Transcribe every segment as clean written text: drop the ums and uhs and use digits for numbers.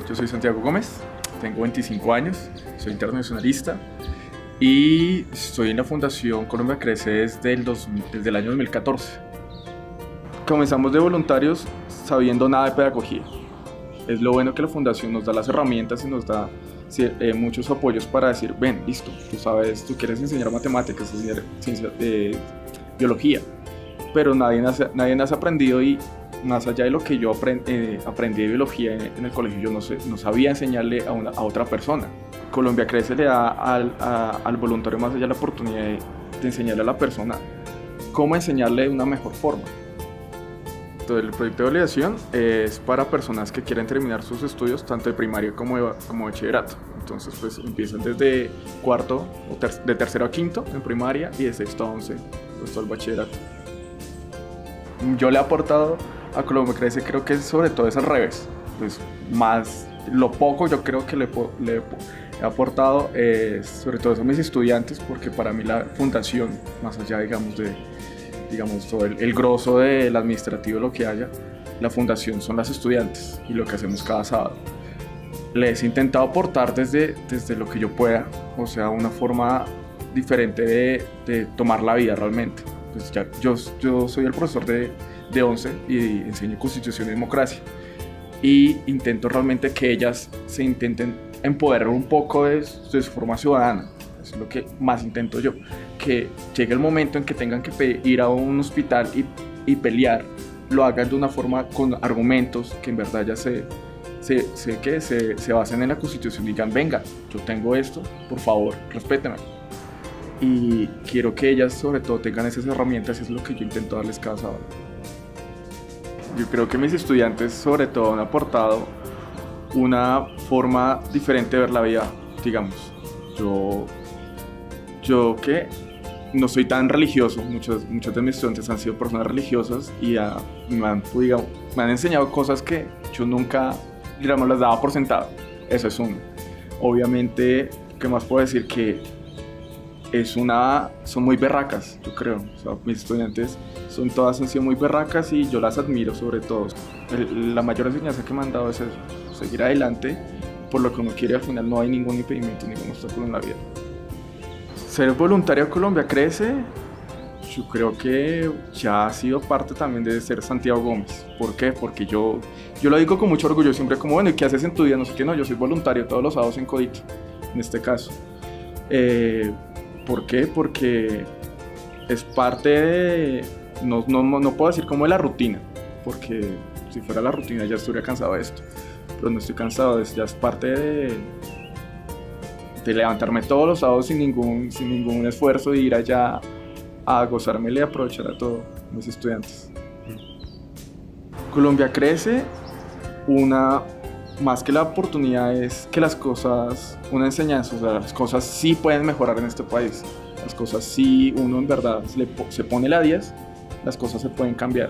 Yo soy Santiago Gómez, tengo 25 años, soy internacionalista y estoy en la Fundación Colombia Crece desde el año 2014. Comenzamos de voluntarios sabiendo nada de pedagogía. Es lo bueno que la Fundación nos da las herramientas y nos da muchos apoyos para decir, ven, listo, tú sabes, tú quieres enseñar matemáticas, enseñar biología, pero nadie has aprendido y más allá de lo que yo aprendí de biología en el colegio, yo no sabía enseñarle a otra persona. Colombia Crece le da al voluntario más allá la oportunidad de enseñarle a la persona cómo enseñarle de una mejor forma. Entonces, el proyecto de validación es para personas que quieren terminar sus estudios tanto de primaria como de bachillerato. Entonces pues empiezan desde cuarto, de tercero a quinto en primaria y de sexto a 11 pues todo el bachillerato. Yo le he aportado a Colombia Crece, creo que sobre todo es al revés, pues más lo poco yo creo que le he aportado sobre todo a mis estudiantes, porque para mí la fundación, más allá digamos todo el grosso del administrativo, lo que haya, la fundación son las estudiantes y lo que hacemos cada sábado. Les he intentado aportar desde lo que yo pueda, o sea, una forma diferente de tomar la vida realmente. Pues ya, yo soy el profesor de 11 y enseño Constitución y Democracia y intento realmente que ellas se intenten empoderar un poco de su forma ciudadana. Es lo que más intento yo, que llegue el momento en que tengan que ir a un hospital y pelear, lo hagan de una forma con argumentos que en verdad ya se basen en la Constitución y digan, venga, yo tengo esto, por favor, respéteme. Y quiero que ellas sobre todo tengan esas herramientas, y es lo que yo intento darles cada sábado. Yo creo que mis estudiantes sobre todo han aportado una forma diferente de ver la vida, digamos. Yo que no soy tan religioso, muchos de mis estudiantes han sido personas religiosas y me han enseñado cosas que yo nunca, digamos, las daba por sentado. Eso es uno. Obviamente, ¿qué más puedo decir? Que son muy berracas, yo creo. O sea, mis estudiantes todas han sido muy berracas y yo las admiro sobre todo. La mayor enseñanza que me han dado es eso, seguir adelante por lo que uno quiere. Al final no hay ningún impedimento, ningún obstáculo en la vida. Ser voluntario de Colombia Crece, yo creo que ya ha sido parte también de ser Santiago Gómez. ¿Por qué? Porque yo lo digo con mucho orgullo, siempre como, bueno, ¿y qué haces en tu vida? No sé qué, no, yo soy voluntario todos los sábados en Codito, en este caso. ¿Por qué? Porque es parte de, no puedo decir como de la rutina, porque si fuera la rutina ya estaría cansado de esto, pero no estoy cansado, ya es parte de levantarme todos los sábados sin ningún esfuerzo, de ir allá a gozármela y aprovechar a todos mis estudiantes. Colombia Crece, más que la oportunidad es que las cosas, una enseñanza, o sea, las cosas sí pueden mejorar en este país. Las cosas sí, uno en verdad se pone la 10, las cosas se pueden cambiar.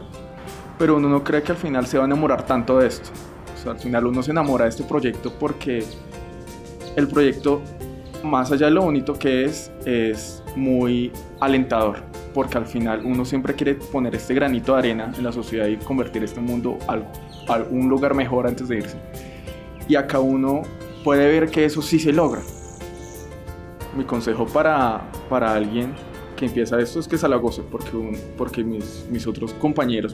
Pero uno no cree que al final se va a enamorar tanto de esto. O sea, al final uno se enamora de este proyecto porque el proyecto, más allá de lo bonito que es muy alentador, porque al final uno siempre quiere poner este granito de arena en la sociedad y convertir este mundo a un lugar mejor antes de irse. Y acá uno puede ver que eso sí se logra. Mi consejo para alguien que empieza esto es que se la goce, porque mis otros compañeros,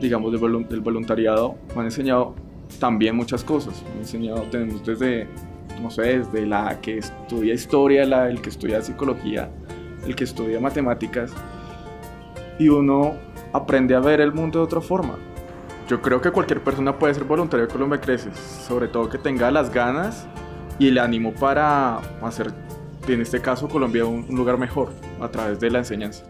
digamos, del voluntariado, me han enseñado también muchas cosas. Me han enseñado, tenemos desde la que estudia historia, el que estudia psicología, el que estudia matemáticas, y uno aprende a ver el mundo de otra forma. Yo creo que cualquier persona puede ser voluntario de Colombia Crece, sobre todo que tenga las ganas y el ánimo para hacer, en este caso, Colombia un lugar mejor a través de la enseñanza.